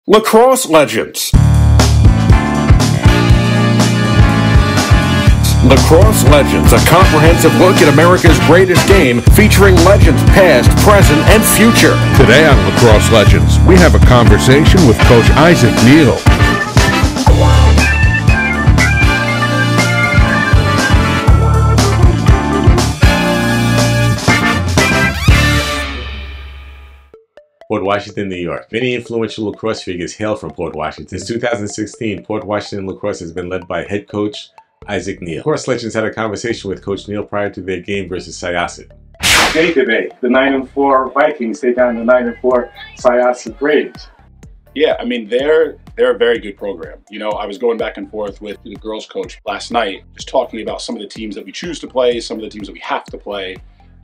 Lacrosse Legends. Lacrosse Legends, a comprehensive look at America's greatest game, featuring legends past, present, and future. Today on Lacrosse Legends, we have a conversation with Coach Neal. Port Washington, New York. Many influential lacrosse figures hail from Port Washington. Since 2016, Port Washington lacrosse has been led by head coach Neal. Lacrosse Legends had a conversation with Coach Neal prior to their game versus Syosset. Today, the 9-4 Vikings take on the 9-4 Syosset Braves. Yeah, I mean, they're a very good program. You know, I was going back and forth with the girls coach last night, just talking about some of the teams that we choose to play, some of the teams that we have to play.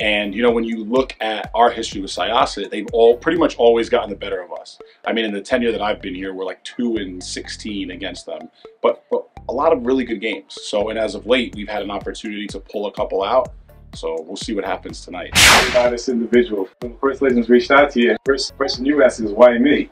And, you know, when you look at our history with Syosset, they've all pretty much always gotten the better of us. I mean, in the tenure that I've been here, we're like 2-16 against them, but a lot of really good games. So, and as of late, we've had an opportunity to pull a couple out. So we'll see what happens tonight. About this individual, when Lacrosse Legends reached out to you, first question you asked is, why me?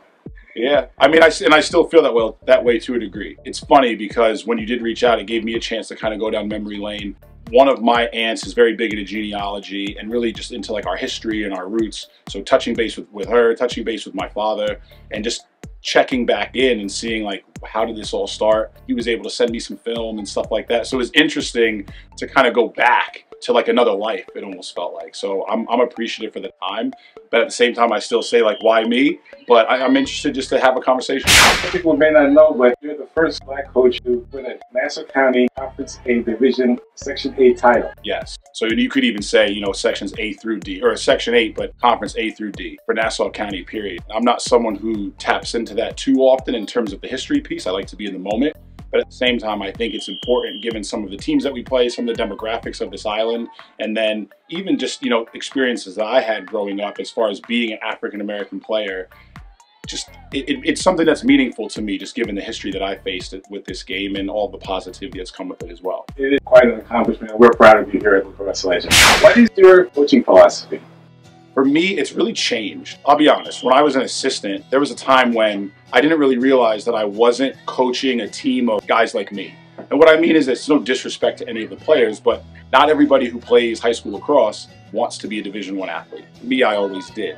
Yeah, I mean, I still feel that way to a degree. It's funny because when you did reach out, it gave me a chance to kind of go down memory lane. One of my aunts is very big into genealogy and really just into like our history and our roots. So touching base with her, touching base with my father, and just checking back in and seeing like, how did this all start? He was able to send me some film and stuff like that. So it was interesting to kind of go back to like another life, it almost felt like. So I'm appreciative for the time, but at the same time, I still say like, why me? But I'm interested just to have a conversation. Some people may not know, but you're the first Black coach to win a Nassau County Conference A Division Section 8 title. Yes. So you could even say, you know, sections A through D, or Section 8, but Conference A through D for Nassau County, period. I'm not someone who taps into that too often in terms of the history piece. I like to be in the moment. But at the same time, I think it's important given some of the teams that we play, some of the demographics of this island, and then even just, you know, experiences that I had growing up as far as being an African-American player. Just, it's something that's meaningful to me, just given the history that I faced with this game and all the positivity that's come with it as well. It is quite an accomplishment. We're proud of you here at Lacrosse Legends. What is your coaching philosophy? For me, it's really changed. I'll be honest, when I was an assistant, there was a time when I didn't really realize that I wasn't coaching a team of guys like me. And what I mean is it's no disrespect to any of the players, but not everybody who plays high school lacrosse wants to be a Division I athlete. Me, I always did.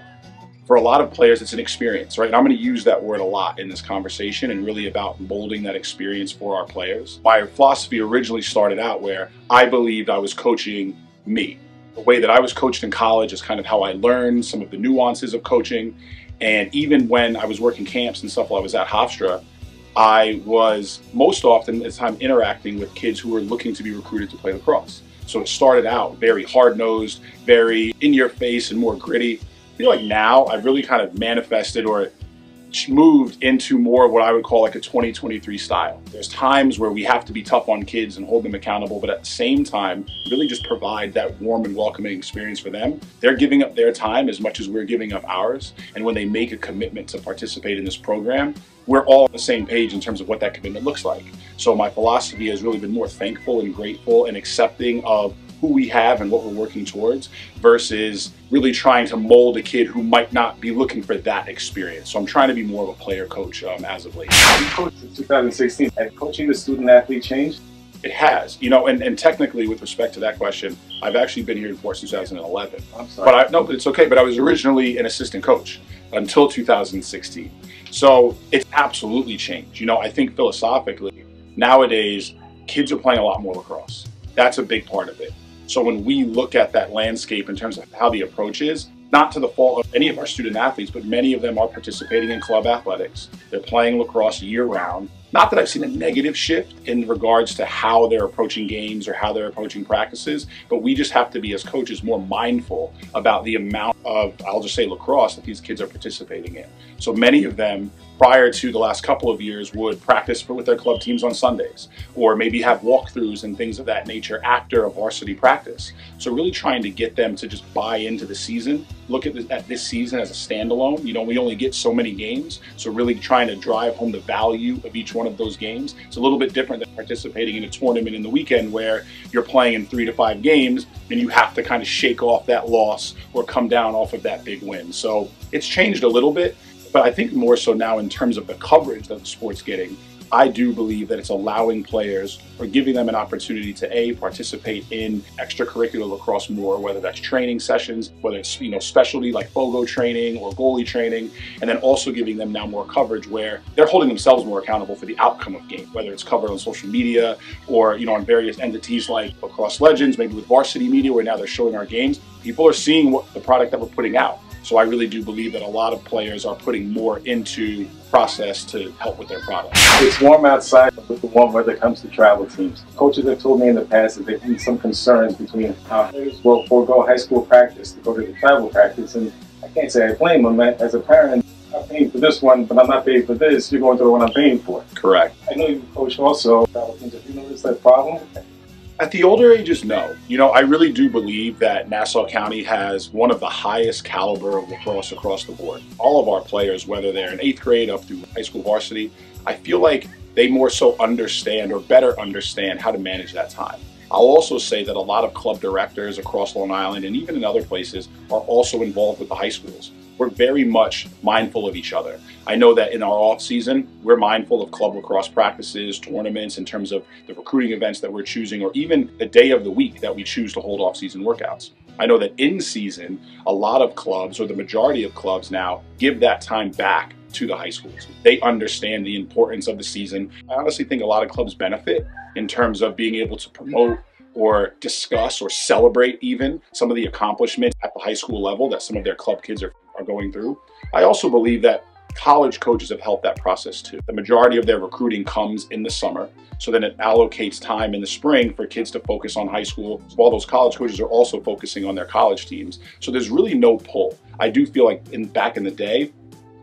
For a lot of players, it's an experience, right? And I'm going to use that word a lot in this conversation and really about molding that experience for our players. My philosophy originally started out where I believed I was coaching me. The way that I was coached in college is kind of how I learned some of the nuances of coaching. And even when I was working camps and stuff while I was at Hofstra, I was most often at the time interacting with kids who were looking to be recruited to play lacrosse. So it started out very hard-nosed, very in-your-face and more gritty. I feel like now I've really kind of manifested or moved into more of what I would call like a 2023 style. There's times where we have to be tough on kids and hold them accountable, but at the same time, really just provide that warm and welcoming experience for them. They're giving up their time as much as we're giving up ours. And when they make a commitment to participate in this program, we're all on the same page in terms of what that commitment looks like. So my philosophy has really been more thankful and grateful and accepting of who we have and what we're working towards versus really trying to mold a kid who might not be looking for that experience. So I'm trying to be more of a player coach as of late. You coached in 2016. Has coaching the student athlete changed? It has, you know, and technically with respect to that question, I've actually been here since 2011. I'm sorry. But no, it's okay. But I was originally an assistant coach until 2016. So it's absolutely changed. You know, I think philosophically, nowadays, kids are playing a lot more lacrosse. That's a big part of it. So when we look at that landscape in terms of how the approach is, not to the fault of any of our student athletes, but many of them are participating in club athletics. They're playing lacrosse year round. Not that I've seen a negative shift in regards to how they're approaching games or how they're approaching practices, but we just have to be as coaches more mindful about the amount of, I'll just say lacrosse, that these kids are participating in. So many of them, prior to the last couple of years, would practice with their club teams on Sundays, or maybe have walkthroughs and things of that nature after a varsity practice. So really trying to get them to just buy into the season, look at this season as a standalone. You know, we only get so many games, so really trying to drive home the value of each one of those games. It's a little bit different than participating in a tournament in the weekend where you're playing in 3 to 5 games and you have to kind of shake off that loss or come down off of that big win. So it's changed a little bit. But I think more so now in terms of the coverage that the sport's getting, I do believe that it's allowing players or giving them an opportunity to participate in extracurricular lacrosse more, whether that's training sessions, whether it's specialty like FOGO training or goalie training, and then also giving them now more coverage where they're holding themselves more accountable for the outcome of game, whether it's covered on social media or on various entities like Lacrosse Legends, maybe with varsity media where now they're showing our games. People are seeing what the product that we're putting out. So I really do believe that a lot of players are putting more into process to help with their product. It's warm outside with the warm weather comes to travel teams. Coaches have told me in the past that there have some concerns between how players will forego high school practice to go to the travel practice. And I can't say I blame them. As a parent, I'm paying for this one, but I'm not paying for this. You're going to the one I'm paying for. Correct. I know you coach also travel teams. Have you noticed that problem? At the older ages, no. I really do believe that Nassau County has one of the highest caliber of lacrosse across the board. All of our players, whether they're in 8th grade up through high school varsity, I feel like they more so understand or better understand how to manage that time. I'll also say that a lot of club directors across Long Island and even in other places are also involved with the high schools. We're very much mindful of each other. I know that in our off season, we're mindful of club lacrosse practices, tournaments, in terms of the recruiting events that we're choosing, or even the day of the week that we choose to hold off season workouts. I know that in season, a lot of clubs, or the majority of clubs now, give that time back to the high schools. They understand the importance of the season. I honestly think a lot of clubs benefit in terms of being able to promote or discuss or celebrate even some of the accomplishments at the high school level that some of their club kids are going through. I also believe that college coaches have helped that process too. The majority of their recruiting comes in the summer, so then it allocates time in the spring for kids to focus on high school, while those college coaches are also focusing on their college teams. So there's really no pull. I do feel like back in the day,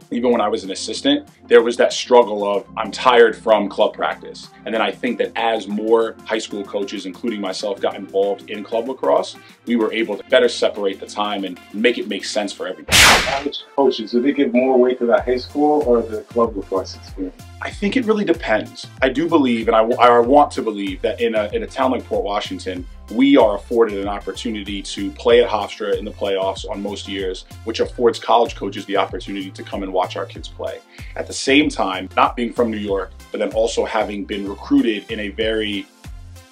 even when I was an assistant, there was that struggle of I'm tired from club practice. And then I think that as more high school coaches, including myself, got involved in club lacrosse, we were able to better separate the time and make it make sense for everybody. College coaches, do they give more weight to the high school or the club lacrosse experience? I think it really depends. I do believe, and I want to believe, that in a town like Port Washington, we are afforded an opportunity to play at Hofstra in the playoffs on most years, which affords college coaches the opportunity to come and watch our kids play. At the same time, not being from New York, but then also having been recruited in a very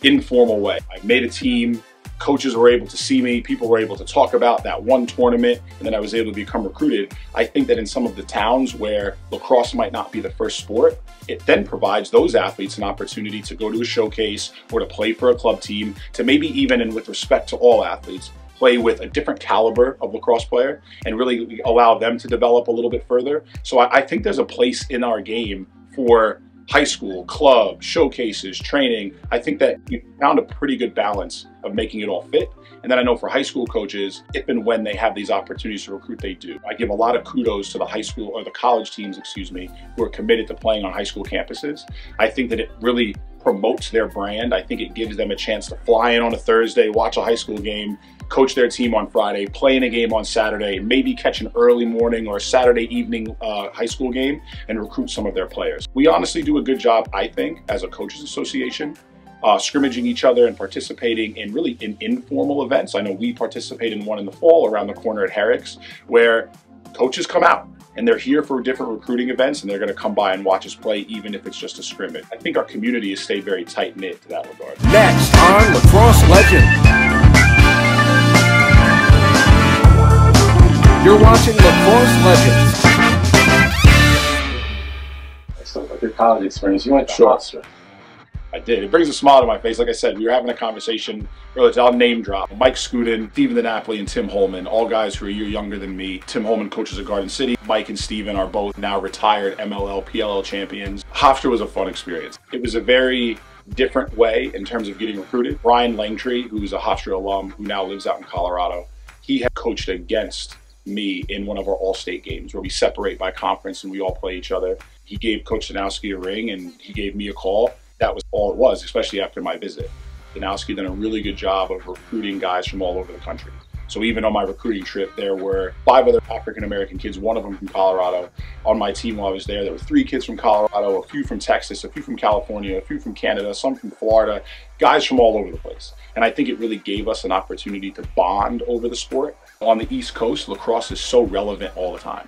informal way. I made a team, coaches were able to see me, people were able to talk about that one tournament, and then I was able to become recruited. I think that in some of the towns where lacrosse might not be the first sport, it then provides those athletes an opportunity to go to a showcase or to play for a club team, to maybe even, and with respect to all athletes, play with a different caliber of lacrosse player and really allow them to develop a little bit further. So I think there's a place in our game for high school, club, showcases, training. I think that we found a pretty good balance of making it all fit. And then I know for high school coaches, if and when they have these opportunities to recruit, they do. I give a lot of kudos to the high school, or the college teams, excuse me, who are committed to playing on high school campuses. I think that it really promotes their brand. I think it gives them a chance to fly in on a Thursday, watch a high school game, coach their team on Friday, play in a game on Saturday, maybe catch an early morning or Saturday evening high school game and recruit some of their players. We honestly do a good job, I think, as a coaches association, scrimmaging each other and participating in really informal events. I know we participate in one in the fall around the corner at Herrick's, where coaches come out and they're here for different recruiting events, and they're going to come by and watch us play, even if it's just a scrimmage. I think our community has stayed very tight-knit to that regard. Next on Lacrosse Legends. You're watching Lacrosse Legends. Let's talk about your college experience. You went to Sure. Hofstra. I did. It brings a smile to my face. Like I said, we were having a conversation earlier. I'll name drop. Mike Scudin, Stephen Napoli, and Tim Holman, all guys who are a year younger than me. Tim Holman coaches at Garden City. Mike and Stephen are both now retired MLL, PLL champions. Hofstra was a fun experience. It was a very different way in terms of getting recruited. Brian Langtree, who's a Hofstra alum who now lives out in Colorado, he had coached against me in one of our all-state games where we separate by conference and we all play each other. He gave Coach Danowski a ring and he gave me a call. That was all it was, especially after my visit. Danowski done a really good job of recruiting guys from all over the country. So even on my recruiting trip, there were 5 other African-American kids, one of them from Colorado. On my team while I was there were 3 kids from Colorado, a few from Texas, a few from California, a few from Canada, some from Florida, guys from all over the place. And I think it really gave us an opportunity to bond over the sport. On the East Coast, lacrosse is so relevant all the time.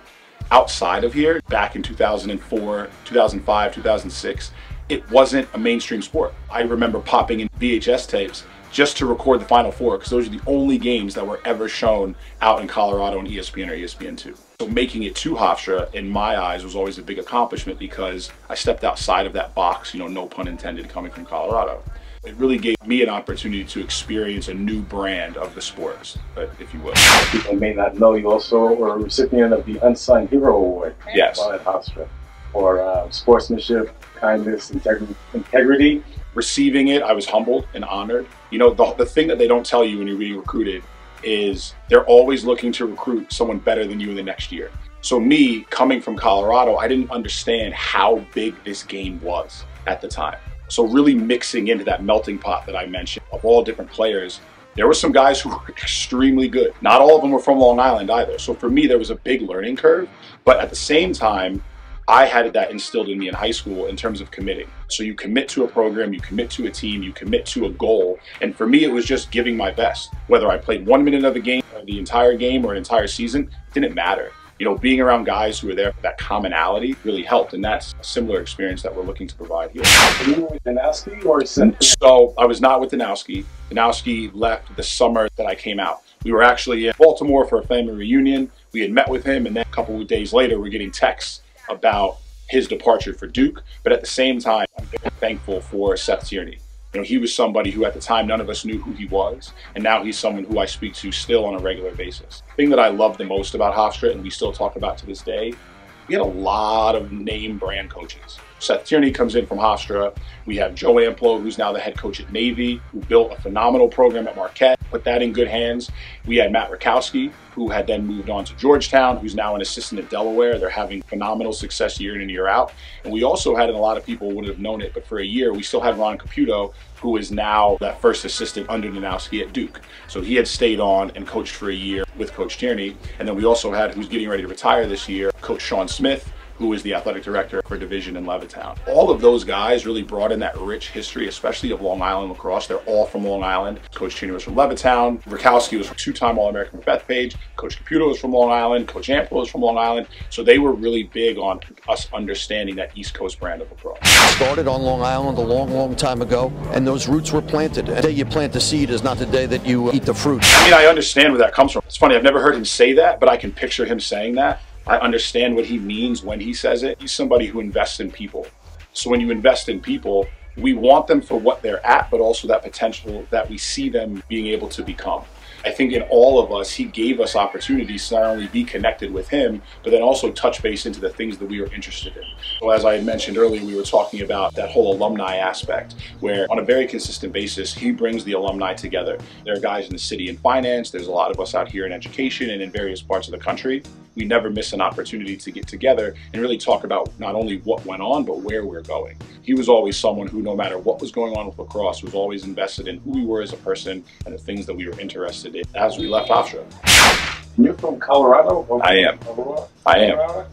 outside of here, back in 2004, 2005, 2006, it wasn't a mainstream sport. I remember popping in VHS tapes just to record the Final Four, because those are the only games that were ever shown out in Colorado on ESPN or ESPN2. So making it to Hofstra, in my eyes, was always a big accomplishment because I stepped outside of that box, you know, no pun intended, coming from Colorado. It really gave me an opportunity to experience a new brand of the sports, if you will. People may not know you also were a recipient of the Unsung Hero Award. Yes. At Hofstra for sportsmanship, kindness, integrity. Receiving it, I was humbled and honored. You know, the thing that they don't tell you when you're being recruited is they're always looking to recruit someone better than you in the next year. So me, coming from Colorado, I didn't understand how big this game was at the time. So really mixing into that melting pot that I mentioned of all different players, there were some guys who were extremely good. Not all of them were from Long Island either. So for me, there was a big learning curve. But at the same time, I had that instilled in me in high school in terms of committing. So you commit to a program, you commit to a team, you commit to a goal. And for me, it was just giving my best. Whether I played 1 minute of the game, or the entire game, or an entire season, it didn't matter. You know, being around guys who were there for that commonality really helped. And that's a similar experience that we're looking to provide here. Were you with Danowski or So I was not with Danowski. Danowski left the summer that I came out. We were actually in Baltimore for a family reunion. We had met with him, and then a couple of days later, we're getting texts about his departure for Duke. But at the same time, I'm very thankful for Seth Tierney. You know, he was somebody who at the time none of us knew who he was, and now he's someone who I speak to still on a regular basis. The thing that I love the most about Hofstra, and we still talk about to this day, we had a lot of name brand coaches. Seth Tierney comes in from Hofstra. We have Joe Amplo, who's now the head coach at Navy, who built a phenomenal program at Marquette, put that in good hands. We had Matt Rakowski, who had then moved on to Georgetown, who's now an assistant at Delaware. They're having phenomenal success year in and year out. And we also had, and a lot of people wouldn't have known it, but for a year, we still had Ron Caputo, who is now that first assistant under Danowski at Duke. So he had stayed on and coached for a year with Coach Tierney. And then we also had, who's getting ready to retire this year, Coach Sean Smith, who is the athletic director for division in Levittown. All of those guys really brought in that rich history, especially of Long Island lacrosse. They're all from Long Island. Coach Tierney was from Levittown. Rakowski was a two-time All-American for Bethpage. Coach Caputo was from Long Island. Coach Amplo was from Long Island. So they were really big on us understanding that East Coast brand of lacrosse. Started on Long Island a long, long time ago, and those roots were planted. The day you plant the seed is not the day that you eat the fruit. I mean, I understand where that comes from. It's funny, I've never heard him say that, but I can picture him saying that. I understand what he means when he says it. He's somebody who invests in people. So when you invest in people, we want them for what they're at, but also that potential that we see them being able to become. I think in all of us, he gave us opportunities to not only be connected with him, but then also touch base into the things that we were interested in. So as I had mentioned earlier, we were talking about that whole alumni aspect, where on a very consistent basis, he brings the alumni together. There are guys in the city in finance, there's a lot of us out here in education and in various parts of the country. We never miss an opportunity to get together and really talk about not only what went on, but where we're going. He was always someone who, no matter what was going on with lacrosse, was always invested in who we were as a person and the things that we were interested in as we left Hofstra. You're from Colorado? I am. I am.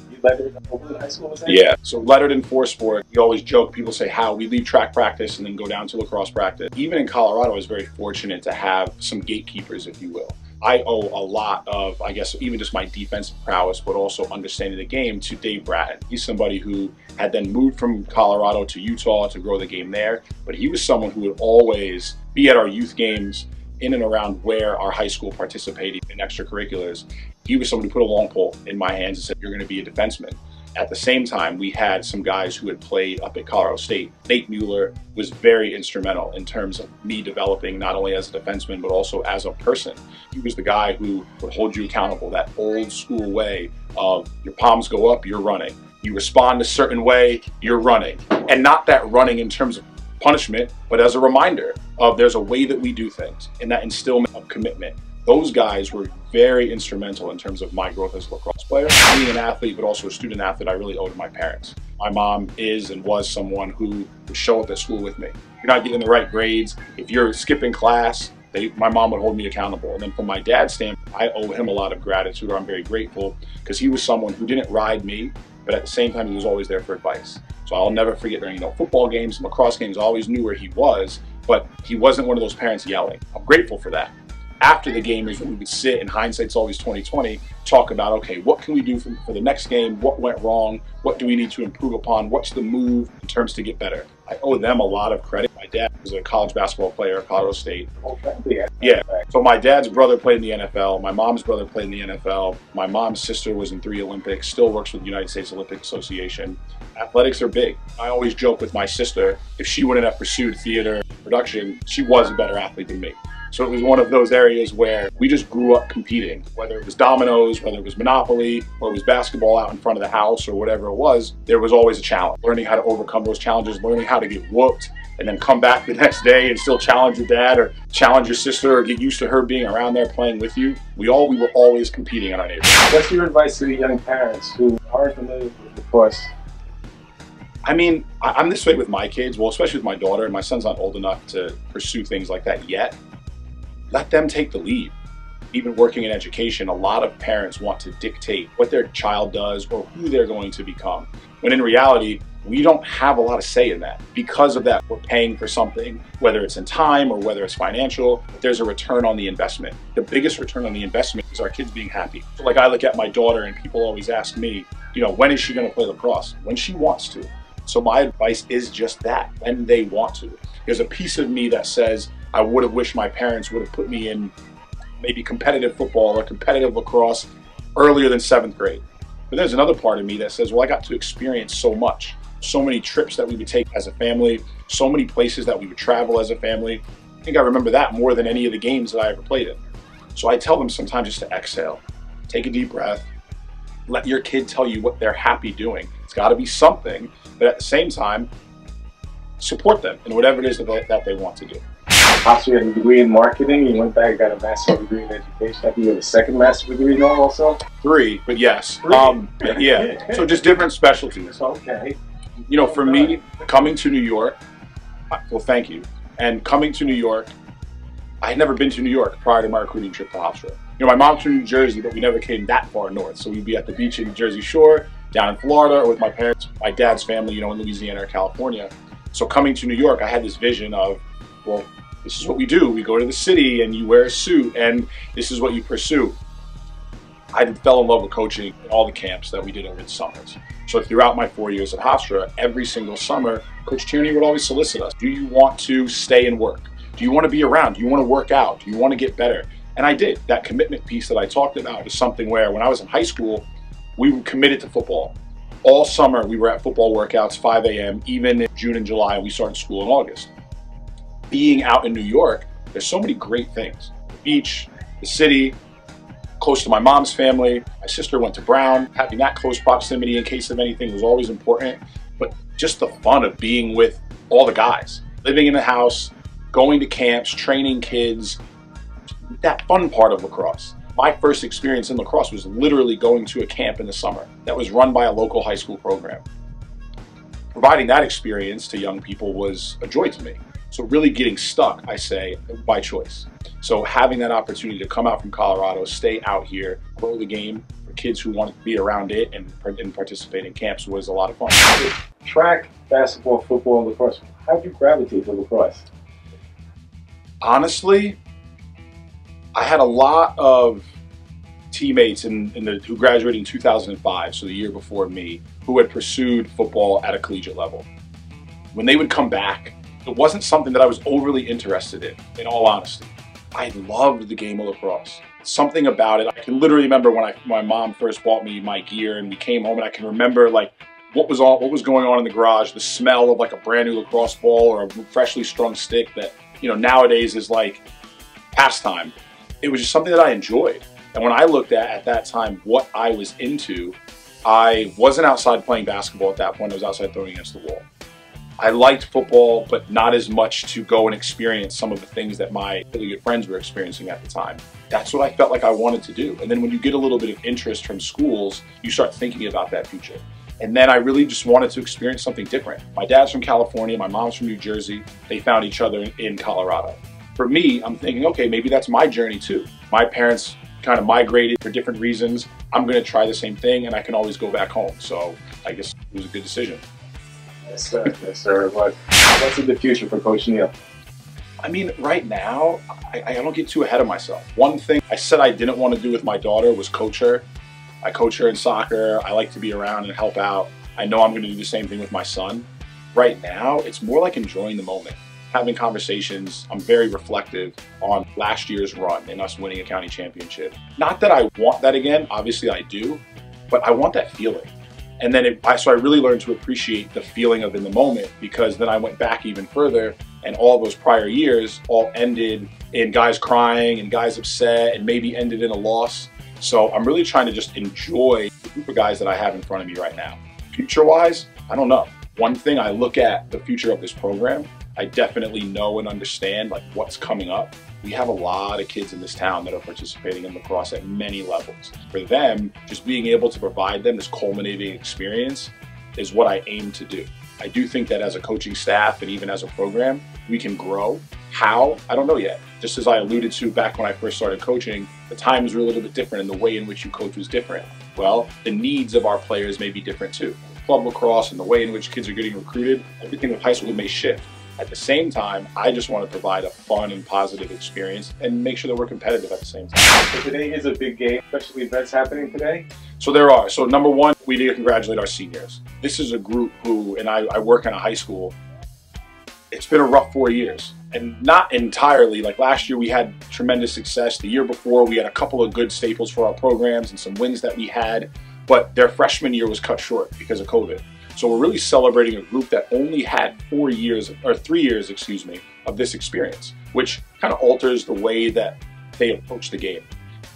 You lettered over in high school, was that? Yeah, so lettered in four sport. We always joke, people say how we leave track practice and then go down to lacrosse practice. Even in Colorado, I was very fortunate to have some gatekeepers, if you will. I owe a lot of, I guess, even just my defensive prowess, but also understanding the game to Dave Bratton. He's somebody who had then moved from Colorado to Utah to grow the game there, but he was someone who would always be at our youth games in and around where our high school participated in extracurriculars. He was someone who put a long pole in my hands and said, you're going to be a defenseman. At the same time, we had some guys who had played up at Colorado State. Nate Mueller was very instrumental in terms of me developing not only as a defenseman, but also as a person. He was the guy who would hold you accountable, that old school way of your palms go up, you're running. You respond a certain way, you're running. And not that running in terms of punishment, but as a reminder of there's a way that we do things and that instillment of commitment. Those guys were very instrumental in terms of my growth as a lacrosse player. Being an athlete, but also a student athlete, I really owe to my parents. My mom is and was someone who would show up at school with me. If you're not getting the right grades, if you're skipping class, my mom would hold me accountable. And then from my dad's standpoint, I owe him a lot of gratitude, or I'm very grateful, because he was someone who didn't ride me, but at the same time, he was always there for advice. So I'll never forget during, football games, lacrosse games, I always knew where he was, but he wasn't one of those parents yelling. I'm grateful for that. after the game is when we would sit, and hindsight's always 20/20, talk about, okay, what can we do for the next game? What went wrong? What do we need to improve upon? What's the move in terms to get better? I owe them a lot of credit. My dad was a college basketball player at Colorado State. Yeah. So my dad's brother played in the NFL. My mom's brother played in the NFL. My mom's sister was in 3 Olympics, still works with the United States Olympic Association. Athletics are big. I always joke with my sister, if she wouldn't have pursued theater production, she was a better athlete than me. So it was one of those areas where we just grew up competing, whether it was dominoes, whether it was Monopoly, or it was basketball out in front of the house, or whatever it was, there was always a challenge. Learning how to overcome those challenges, learning how to get whooped, and then come back the next day and still challenge your dad or challenge your sister or get used to her being around there playing with you. We were always competing in our neighborhood. What's your advice to the young parents who aren't familiar with the course? I mean, I'm this way with my kids, well, especially with my daughter, and my son's not old enough to pursue things like that yet. Let them take the lead. Even working in education, a lot of parents want to dictate what their child does or who they're going to become. When in reality, we don't have a lot of say in that. Because of that, we're paying for something, whether it's in time or whether it's financial, there's a return on the investment. The biggest return on the investment is our kids being happy. So like I look at my daughter and people always ask me, you know, when is she going to play lacrosse? When she wants to. So my advice is just that, when they want to. There's a piece of me that says, I would have wished my parents would have put me in maybe competitive football or competitive lacrosse earlier than 7th grade. But there's another part of me that says, well, I got to experience so much. So many trips that we would take as a family, so many places that we would travel as a family. I think I remember that more than any of the games that I ever played in. So I tell them sometimes just to exhale, take a deep breath, let your kid tell you what they're happy doing. It's got to be something, but at the same time, support them in whatever it is that they want to do. Hofstra, you had a degree in marketing. You went back and got a master's degree in education. I think you have a second master's degree now also? 3, but yes. 3? Yeah, so just different specialties. Okay. You know, for me, coming to New York, well, thank you. And coming to New York, I had never been to New York prior to my recruiting trip to Hofstra. You know, my mom's from New Jersey, but we never came that far north. So we'd be at the beach in Jersey Shore, down in Florida, or with my parents, my dad's family, you know, in Louisiana or California. So coming to New York, I had this vision of, well, this is what we do. We go to the city and you wear a suit and this is what you pursue. I fell in love with coaching in all the camps that we did over the summers. So throughout my 4 years at Hofstra, every single summer, Coach Tierney would always solicit us. Do you want to stay and work? Do you want to be around? Do you want to work out? Do you want to get better? And I did. That commitment piece that I talked about is something where when I was in high school, we were committed to football. All summer, we were at football workouts, 5 a.m., even in June and July, and we started school in August. Being out in New York, there's so many great things. The beach, the city, close to my mom's family. My sister went to Brown. Having that close proximity in case of anything was always important. But just the fun of being with all the guys. Living in the house, going to camps, training kids. That fun part of lacrosse. My first experience in lacrosse was literally going to a camp in the summer that was run by a local high school program. Providing that experience to young people was a joy to me. So really getting stuck, I say, by choice. So having that opportunity to come out from Colorado, stay out here, grow the game for kids who want to be around it and participate in camps was a lot of fun. Track, basketball, football, and lacrosse. How did you gravitate to lacrosse? Honestly, I had a lot of teammates who graduated in 2005, so the year before me, who had pursued football at a collegiate level. When they would come back, it wasn't something that I was overly interested in all honesty. I loved the game of lacrosse. Something about it. I can literally remember when my mom first bought me my gear and we came home, and I can remember like what was going on in the garage, the smell of like a brand new lacrosse ball or a freshly strung stick that, you know, nowadays is like pastime. It was just something that I enjoyed. And when I looked at that time what I was into, I wasn't outside playing basketball at that point. I was outside throwing against the wall. I liked football, but not as much to go and experience some of the things that my really good friends were experiencing at the time. That's what I felt like I wanted to do. And then when you get a little bit of interest from schools, you start thinking about that future. And then I really just wanted to experience something different. My dad's from California, my mom's from New Jersey. They found each other in Colorado. For me, I'm thinking, okay, maybe that's my journey too. My parents kind of migrated for different reasons. I'm gonna try the same thing and I can always go back home. So I guess it was a good decision. Yes, sir. Yes, sir. What's in the future for Coach Neal? I mean, right now, I don't get too ahead of myself. One thing I said I didn't want to do with my daughter was coach her. I coach her in soccer. I like to be around and help out. I know I'm going to do the same thing with my son. Right now, it's more like enjoying the moment. Having conversations, I'm very reflective on last year's run and us winning a county championship. Not that I want that again, obviously I do, but I want that feeling. And then so I really learned to appreciate the feeling of in the moment, because then I went back even further, and all those prior years all ended in guys crying and guys upset and maybe ended in a loss. So I'm really trying to just enjoy the group of guys that I have in front of me right now. Future-wise, I don't know. One thing, I look at the future of this program, I definitely know and understand like what's coming up. We have a lot of kids in this town that are participating in lacrosse at many levels. For them, just being able to provide them this culminating experience is what I aim to do. I do think that as a coaching staff and even as a program, we can grow. How? I don't know yet. Just as I alluded to back when I first started coaching, the times were a little bit different and the way in which you coach was different. Well, the needs of our players may be different too. Club lacrosse and the way in which kids are getting recruited, everything with high school may shift. At the same time, I just want to provide a fun and positive experience and make sure that we're competitive at the same time. So today is a big game, especially events happening today. So there are. So number one, we need to congratulate our seniors. This is a group who, and I work in a high school, it's been a rough 4 years. And not entirely, like last year we had tremendous success. The year before we had a couple of good staples for our programs and some wins that we had, but their freshman year was cut short because of COVID. So we're really celebrating a group that only had 3 years, excuse me, of this experience, which kind of alters the way that they approach the game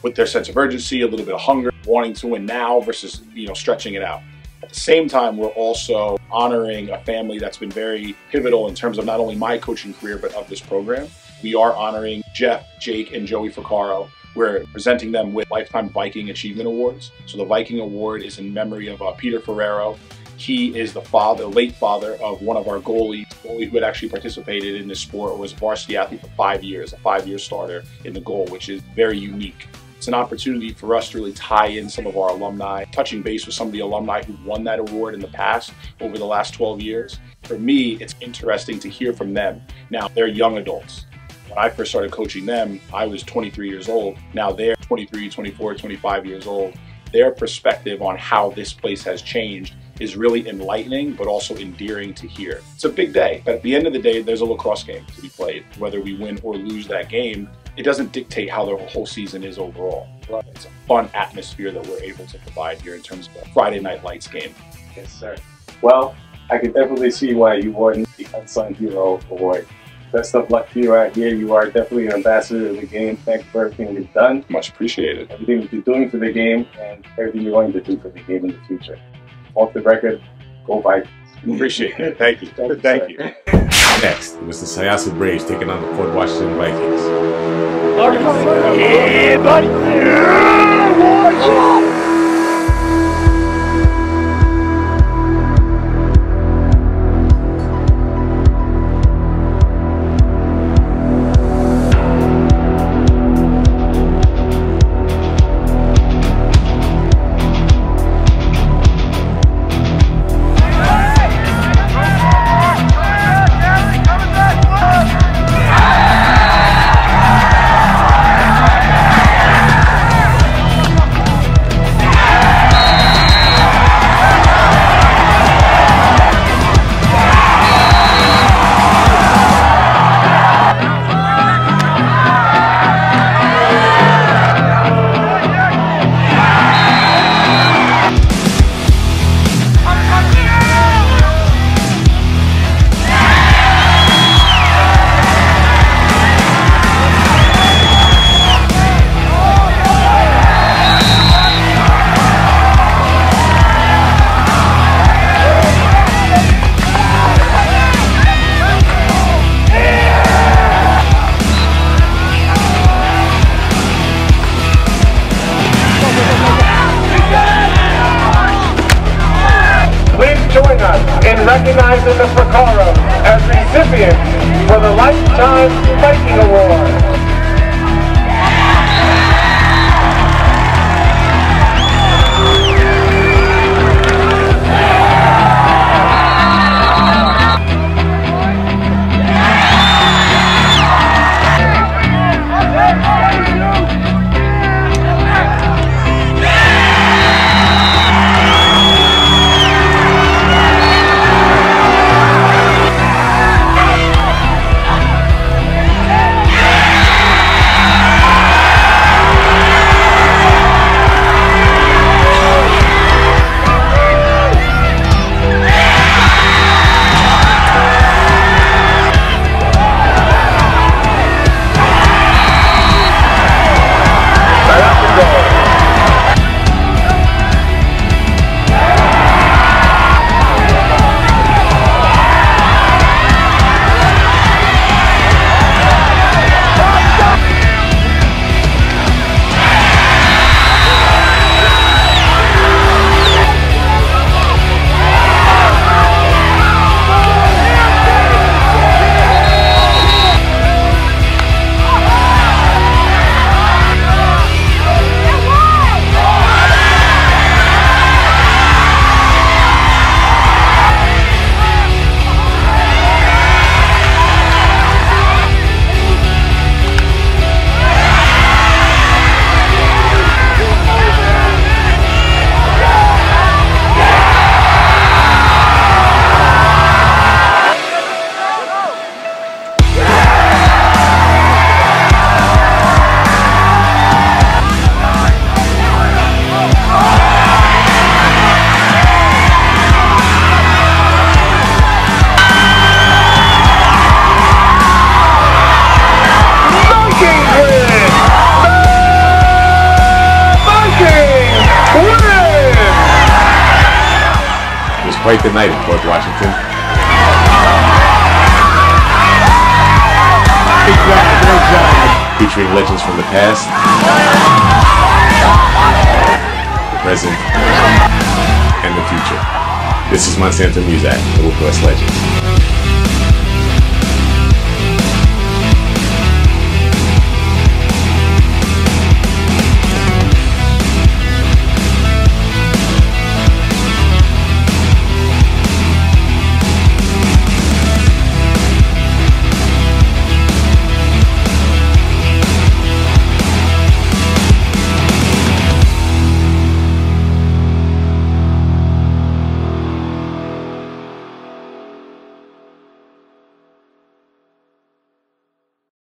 with their sense of urgency, a little bit of hunger, wanting to win now versus, stretching it out. At the same time, we're also honoring a family that's been very pivotal in terms of not only my coaching career, but of this program. We are honoring Jeff, Jake, and Joey Ficaro. We're presenting them with Lifetime Viking Achievement Awards. So the Viking Award is in memory of Peter Ferrero. He is the late father of one of our goalies, who had actually participated in this sport, was a varsity athlete for 5 years, a 5-year starter in the goal, which is very unique. It's an opportunity for us to really tie in some of our alumni, touching base with some of the alumni who won that award in the past over the last 12 years. For me, it's interesting to hear from them. Now, they're young adults. When I first started coaching them, I was 23 years old. Now they're 23, 24, 25 years old. Their perspective on how this place has changed is really enlightening, but also endearing to hear. It's a big day, but at the end of the day, there's a lacrosse game to be played. Whether we win or lose that game, it doesn't dictate how the whole season is overall. It's a fun atmosphere that we're able to provide here in terms of a Friday Night Lights game. Yes, sir. Well, I can definitely see why you won the Unsung Hero Award. Best of luck to you out here. You are definitely an ambassador of the game. Thank you for everything you've done. Much appreciated. Everything that you're doing for the game and everything you're going to do for the game in the future. Off the record, go Vikings. Appreciate it. Thank you. Thank you. Next, it was the Syosset Braves taking on the Port Washington Vikings. Yeah, buddy. Yeah, boy. Join us in recognizing the Ficaro as recipients for the Lifetime Viking Award. quite the night in Port Washington. Great job. Featuring legends from the past, the present, and the future. This is Monsanto Muzak, the Lacrosse Legends.